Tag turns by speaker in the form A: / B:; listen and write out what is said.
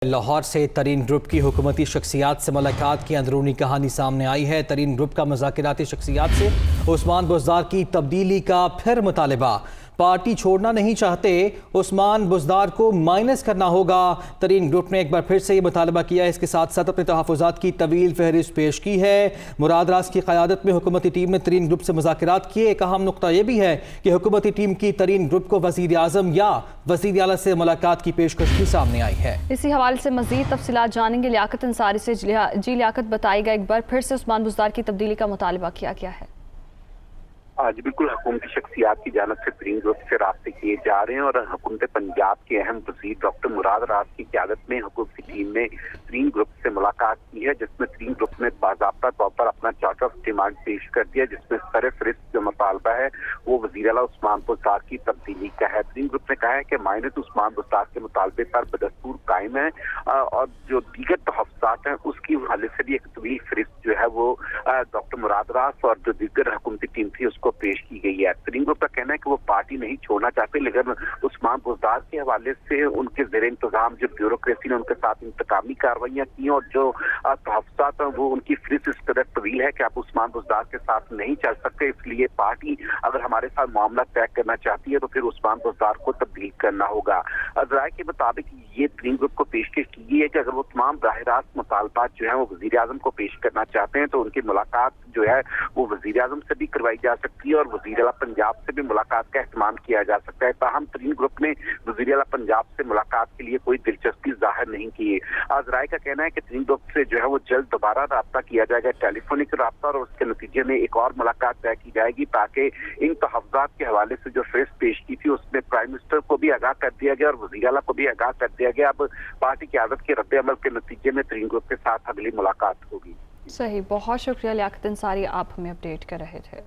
A: لاہور سے ترین گروپ کی حکومتی شخصیات سے ملاقات کی اندرونی کہانی سامنے آئی ہے۔ ترین گروپ کا مذاکراتی شخصیات سے عثمان بزدار کی تبدیلی کا پھر مطالبہ۔ پارٹی چھوڑنا نہیں چاہتے، عثمان بزدار کو مائنس کرنا ہوگا۔ ترین گروپ نے ایک بار پھر سے یہ مطالبہ کیا ہے۔ اس کے ساتھ ساتھ اپنے تحفظات کی طویل فہرست پیش کی ہے۔ مراد راز کی قیادت میں حکومتی ٹیم نے ترین گروپ سے مذاکرات کیے۔ ایک اہم نقطہ یہ بھی ہے کہ حکومتی ٹیم کی ترین گروپ کو وزیر اعظم یا وزیر اعلیٰ سے ملاقات کی پیشکش بھی سامنے آئی ہے۔
B: اسی حوالے سے مزید تفصیلات جانیں گے لیاقت انصاری سے۔ جی لیاقت، بتائے گا ایک بار پھر سے عثمان بزدار کی تبدیلی کا مطالبہ کیا گیا ہے؟
C: جی بالکل، حکومتی شخصیات کی جانب سے ترین گروپ سے رابطے کیے جا رہے ہیں اور حکومت پنجاب کے اہم وزیر ڈاکٹر مراد راز کی قیادت میں حکومتی ٹیم نے ترین گروپ سے ملاقات کی ہے، جس میں ترین گروپ نے باضابطہ طور پر اپنا چارٹر آف ڈیمانڈ پیش کر دیا، جس میں سر فہرست جو مطالبہ ہے وہ وزیر اعلیٰ عثمان بزدار کی تبدیلی کا ہے۔ ترین گروپ نے کہا ہے کہ مائنت عثمان بزدار کے مطالبے پر بدستور قائم ہے اور جو دیگر تحفظات ہیں اس کی حوالے سے بھی ایک طویل فہرست جو ہے وہ ڈاکٹر مراد راز اور جو دیگر حکومتی ٹیم تھی اس کو پیش کی گئی ہے۔ ترین گروپ کا کہنا ہے کہ وہ پارٹی نہیں چھوڑنا چاہتے، لیکن عثمان بزدار کے حوالے سے ان کے زیر انتظام جو بیوروکریسی نے ان کے ساتھ انتقامی کارروائیاں کی اور جو تحفظات ہیں وہ ان کی فہرست اس قدر طویل ہے کہ آپ عثمان بزدار کے ساتھ نہیں چل سکتے، اس لیے پارٹی اگر ہمارے ساتھ معاملہ طے کرنا چاہتی ہے تو پھر عثمان بزدار کو تبدیل کرنا ہوگا۔ ذرائع کے مطابق یہ ترین گروپ کو پیشکش کی گئی ہے کہ اگر وہ تمام براہ راست مطالبات جو ہیں وہ وزیر اعظم کو پیش کرنا چاہتے ہیں تو ان کی ملاقات جو ہے وہ وزیر اعظم سے بھی کروائی جا سکتی ہے اور وزیر اعلیٰ پنجاب سے بھی ملاقات کا اہتمام کیا جا سکتا ہے۔ تاہم ترین گروپ نے وزیر اعلیٰ پنجاب سے ملاقات کے لیے کوئی دلچسپی ظاہر نہیں کی ہے۔ ذرائع کا کہنا ہے کہ ترین گروپ سے جو ہے وہ جلد دوبارہ رابطہ کیا جائے گا، ٹیلی فونک رابطہ، اور اس کے نتیجے میں ایک اور ملاقات طے کی جائے گی تاکہ ان تحفظات کے حوالے سے جو فہرست پیش کی تھی اس میں پرائم منسٹر کو بھی آگاہ کر دیا گیا اور وزیر اعلیٰ کو بھی آگاہ کر دیا گیا۔ اب پارٹی قیادت کے رد عمل کے نتیجے میں ترین گروپ کے ساتھ اگلی ملاقات ہوگی۔
B: صحیح، بہت شکریہ لیاقت انصاری، آپ ہمیں اپڈیٹ کر رہے تھے۔